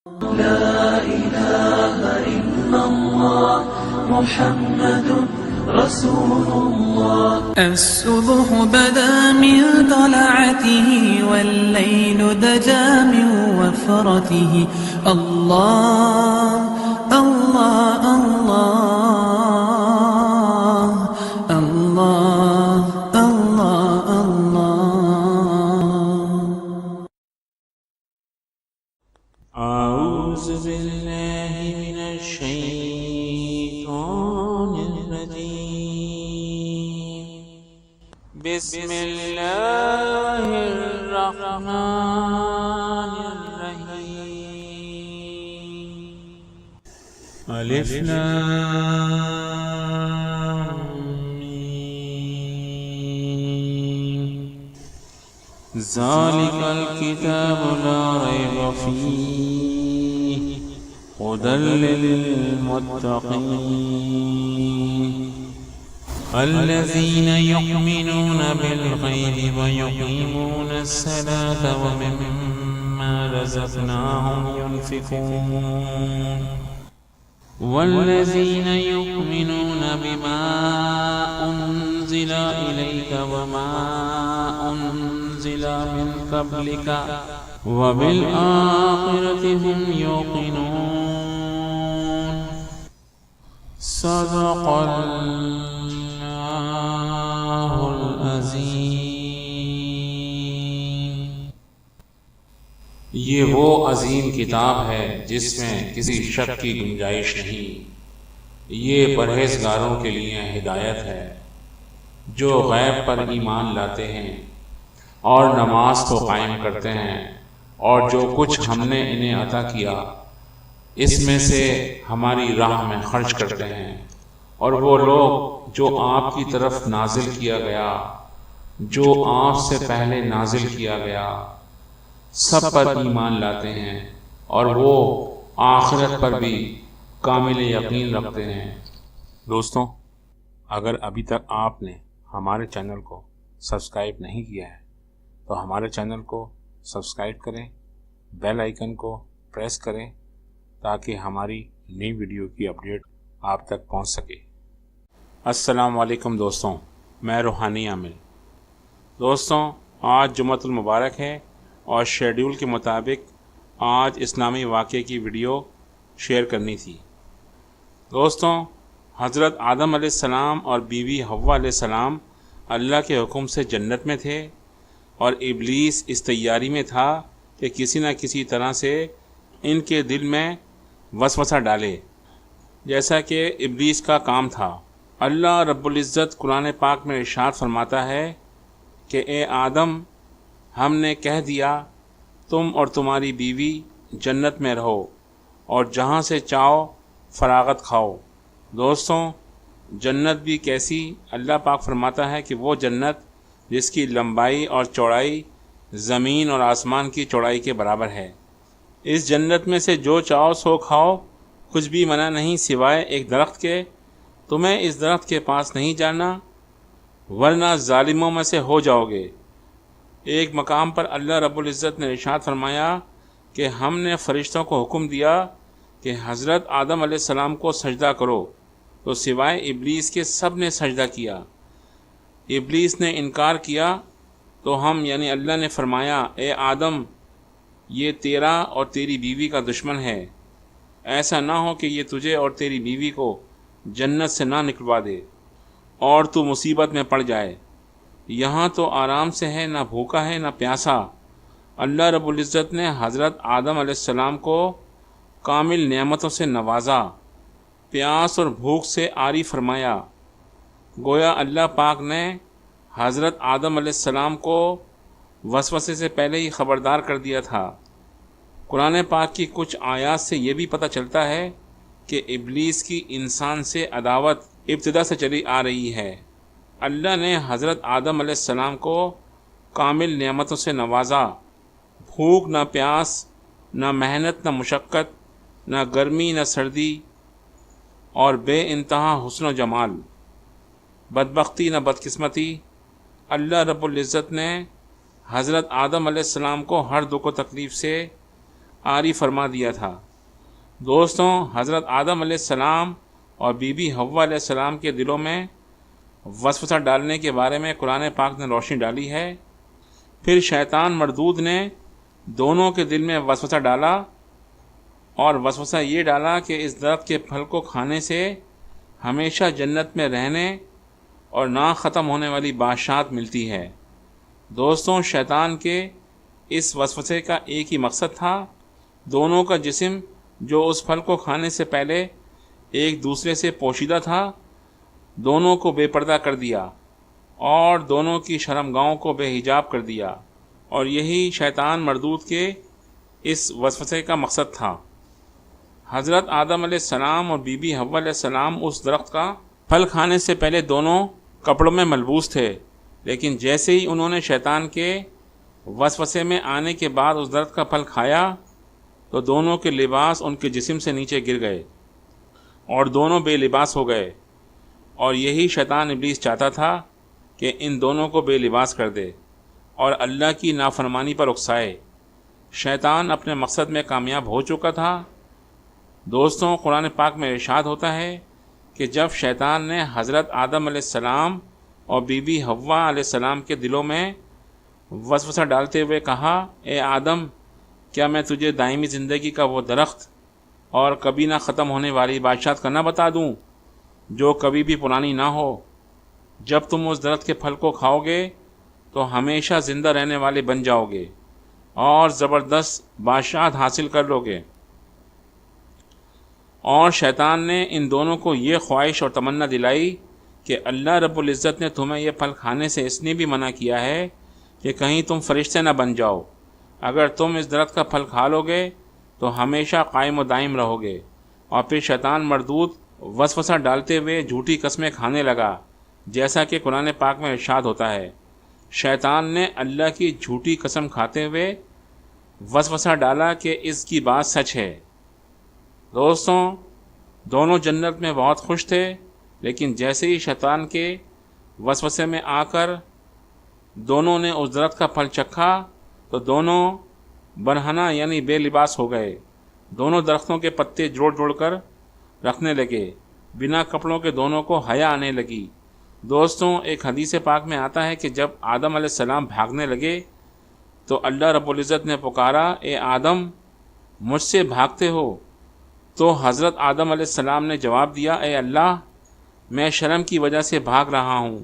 لا إله إلا الله محمد رسول الله. الصبح بدا من طلعته والليل دجا من وفرته. الله الله الله الله الله الله. أعوذ بالله من الشيطان الرجيم. بسم الله الرحمن الرحيم. ألف لام ميم. ذلك الكتاب لا ريب فيه هدى للمتقين الذين يؤمنون بالغيب ويقيمون الصلاة ومما رزقناهم ينفقون والذين يؤمنون بما أنزل إليك وما أنزل من قبلك وبالآخرة هم يوقنون. صدق اللہ العظیم. یہ وہ عظیم کتاب ہے جس میں کسی شک کی گنجائش نہیں. یہ پرہیزگاروں کے لیے ہدایت ہے جو غیب پر ایمان لاتے ہیں اور نماز کو قائم کرتے ہیں، اور جو کچھ ہم نے انہیں عطا کیا اس میں سے ہماری راہ میں خرچ کرتے ہیں، اور وہ لوگ جو آپ کی طرف نازل کیا گیا، جو آپ سے پہلے نازل کیا گیا، سب پر ایمان لاتے ہیں، اور وہ آخرت پر بھی کامل یقین رکھتے ہیں. دوستوں، اگر ابھی تک آپ نے ہمارے چینل کو سبسکرائب نہیں کیا ہے تو ہمارے چینل کو سبسکرائب کریں، بیل آئیکن کو پریس کریں تاکہ ہماری نئی ویڈیو کی اپڈیٹ آپ تک پہنچ سکے. السلام علیکم دوستوں، میں روحانی عامل. دوستوں، آج جمعۃ المبارک ہے اور شیڈول کے مطابق آج اسلامی واقعے کی ویڈیو شیئر کرنی تھی. دوستوں، حضرت آدم علیہ السلام اور بیوی حوا علیہ السلام اللہ کے حکم سے جنت میں تھے، اور ابلیس اس تیاری میں تھا کہ کسی نہ کسی طرح سے ان کے دل میں وسوسہ ڈالے، جیسا کہ ابلیس کا کام تھا. اللہ رب العزت قرآن پاک میں ارشاد فرماتا ہے کہ اے آدم، ہم نے کہہ دیا تم اور تمہاری بیوی جنت میں رہو اور جہاں سے چاہو فراغت کھاؤ. دوستوں، جنت بھی کیسی؟ اللہ پاک فرماتا ہے کہ وہ جنت جس کی لمبائی اور چوڑائی زمین اور آسمان کی چوڑائی کے برابر ہے. اس جنت میں سے جو چاہو سو کھاؤ، کچھ بھی منع نہیں سوائے ایک درخت کے. تمہیں اس درخت کے پاس نہیں جانا ورنہ ظالموں میں سے ہو جاؤ گے. ایک مقام پر اللہ رب العزت نے ارشاد فرمایا کہ ہم نے فرشتوں کو حکم دیا کہ حضرت آدم علیہ السلام کو سجدہ کرو، تو سوائے ابلیس کے سب نے سجدہ کیا. ابلیس نے انکار کیا تو ہم یعنی اللہ نے فرمایا اے آدم، یہ تیرا اور تیری بیوی کا دشمن ہے، ایسا نہ ہو کہ یہ تجھے اور تیری بیوی کو جنت سے نہ نکلوا دے اور تو مصیبت میں پڑ جائے. یہاں تو آرام سے ہے، نہ بھوکا ہے نہ پیاسا. اللہ رب العزت نے حضرت آدم علیہ السلام کو کامل نعمتوں سے نوازا، پیاس اور بھوک سے عاری فرمایا. گویا اللہ پاک نے حضرت آدم علیہ السلام کو وسوسے سے پہلے ہی خبردار کر دیا تھا. قرآن پاک کی کچھ آیات سے یہ بھی پتہ چلتا ہے کہ ابلیس کی انسان سے عداوت ابتدا سے چلی آ رہی ہے. اللہ نے حضرت آدم علیہ السلام کو کامل نعمتوں سے نوازا. بھوک نہ پیاس، نہ محنت نہ مشقت، نہ گرمی نہ سردی، اور بے انتہا حسن و جمال. بدبختی نہ بدقسمتی. اللہ رب العزت نے حضرت آدم علیہ السلام کو ہر دکھ و تکلیف سے عاری فرما دیا تھا۔ دوستوں، حضرت آدم علیہ السلام اور بی بی حوا علیہ السلام کے دلوں میں وسوسہ ڈالنے کے بارے میں قرآن پاک نے روشنی ڈالی ہے۔ پھر شیطان مردود نے دونوں کے دل میں وسوسہ ڈالا، اور وسوسہ یہ ڈالا کہ اس درخت کے پھل کو کھانے سے ہمیشہ جنت میں رہنے اور نہ ختم ہونے والی بادشاہت ملتی ہے۔ دوستوں، شیطان کے اس وسوسے کا ایک ہی مقصد تھا، دونوں کا جسم جو اس پھل کو کھانے سے پہلے ایک دوسرے سے پوشیدہ تھا، دونوں کو بے پردہ کر دیا اور دونوں کی شرمگاہوں کو بے حجاب کر دیا، اور یہی شیطان مردود کے اس وسوسے کا مقصد تھا۔ حضرت آدم علیہ السلام اور بی بی حوا علیہ السلام اس درخت کا پھل کھانے سے پہلے دونوں کپڑوں میں ملبوس تھے، لیکن جیسے ہی انہوں نے شیطان کے وسوسے میں آنے کے بعد اس درخت کا پھل کھایا تو دونوں کے لباس ان کے جسم سے نیچے گر گئے اور دونوں بے لباس ہو گئے، اور یہی شیطان ابلیس چاہتا تھا کہ ان دونوں کو بے لباس کر دے اور اللہ کی نافرمانی پر اکسائے۔ شیطان اپنے مقصد میں کامیاب ہو چکا تھا۔ دوستوں، قرآن پاک میں ارشاد ہوتا ہے کہ جب شیطان نے حضرت آدم علیہ السلام اور بی بی حوا علیہ السلام کے دلوں میں وسوسہ ڈالتے ہوئے کہا، اے آدم، کیا میں تجھے دائمی زندگی کا وہ درخت اور کبھی نہ ختم ہونے والی بادشاہت کا نہ بتا دوں جو کبھی بھی پرانی نہ ہو؟ جب تم اس درخت کے پھل کو کھاؤ گے تو ہمیشہ زندہ رہنے والے بن جاؤ گے اور زبردست بادشاہت حاصل کر لو گے۔ اور شیطان نے ان دونوں کو یہ خواہش اور تمنا دلائی کہ اللہ رب العزت نے تمہیں یہ پھل کھانے سے اس لیے بھی منع کیا ہے کہ کہیں تم فرشتے نہ بن جاؤ، اگر تم اس درخت کا پھل کھا لو گے تو ہمیشہ قائم و دائم رہو گے۔ اور پھر شیطان مردود وسوسہ ڈالتے ہوئے جھوٹی قسمیں کھانے لگا، جیسا کہ قرآن پاک میں ارشاد ہوتا ہے۔ شیطان نے اللہ کی جھوٹی قسم کھاتے ہوئے وسوسہ ڈالا کہ اس کی بات سچ ہے۔ دوستوں، دونوں جنت میں بہت خوش تھے، لیکن جیسے ہی شیطان کے وسوسے میں آ کر دونوں نے اس درخت کا پھل چکھا تو دونوں برہنہ یعنی بے لباس ہو گئے۔ دونوں درختوں کے پتے جوڑ جوڑ کر رکھنے لگے، بنا کپڑوں کے دونوں کو حیا آنے لگی۔ دوستوں، ایک حدیث پاک میں آتا ہے کہ جب آدم علیہ السلام بھاگنے لگے تو اللہ رب العزت نے پکارا، اے آدم، مجھ سے بھاگتے ہو؟ تو حضرت آدم علیہ السلام نے جواب دیا، اے اللہ، میں شرم کی وجہ سے بھاگ رہا ہوں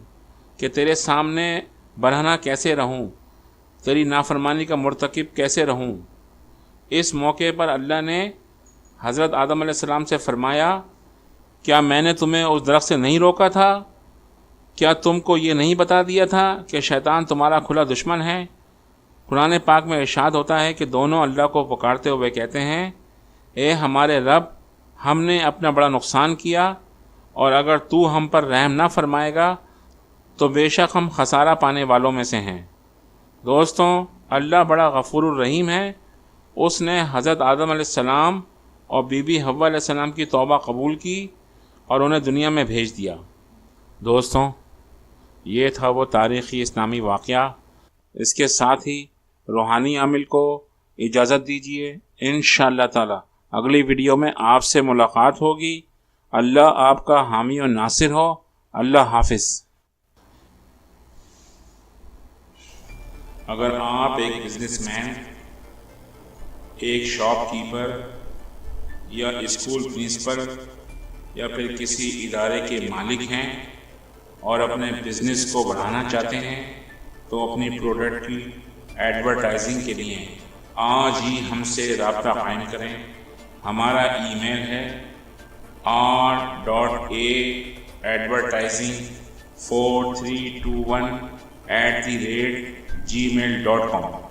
کہ تیرے سامنے برہنہ کیسے رہوں، تیری نافرمانی کا مرتکب کیسے رہوں۔ اس موقع پر اللہ نے حضرت آدم علیہ السلام سے فرمایا، کیا میں نے تمہیں اس درخت سے نہیں روکا تھا؟ کیا تم کو یہ نہیں بتا دیا تھا کہ شیطان تمہارا کھلا دشمن ہے؟ قرآن پاک میں ارشاد ہوتا ہے کہ دونوں اللہ کو پکارتے ہوئے کہتے ہیں، اے ہمارے رب، ہم نے اپنا بڑا نقصان کیا، اور اگر تو ہم پر رحم نہ فرمائے گا تو بے شک ہم خسارہ پانے والوں میں سے ہیں۔ دوستوں، اللہ بڑا غفور الرحیم ہے۔ اس نے حضرت آدم علیہ السلام اور بی بی حوا علیہ السلام کی توبہ قبول کی اور انہیں دنیا میں بھیج دیا۔ دوستوں، یہ تھا وہ تاریخی اسلامی واقعہ۔ اس کے ساتھ ہی روحانی عامل کو اجازت دیجیے، انشاءاللہ تعالی اگلی ویڈیو میں آپ سے ملاقات ہوگی۔ اللہ آپ کا حامی و ناصر ہو۔ اللہ حافظ۔ اگر آپ ایک بزنس مین، ایک شاپ کیپر یا اسکول پرنسپل یا پھر کسی ادارے کے مالک ہیں اور اپنے بزنس کو بڑھانا چاہتے ہیں تو اپنی پروڈکٹ کی ایڈورٹائزنگ کے لیے آج ہی ہم سے رابطہ قائم کریں۔ ہمارا ای میل ہے r.a.advertising4321@gmail.com۔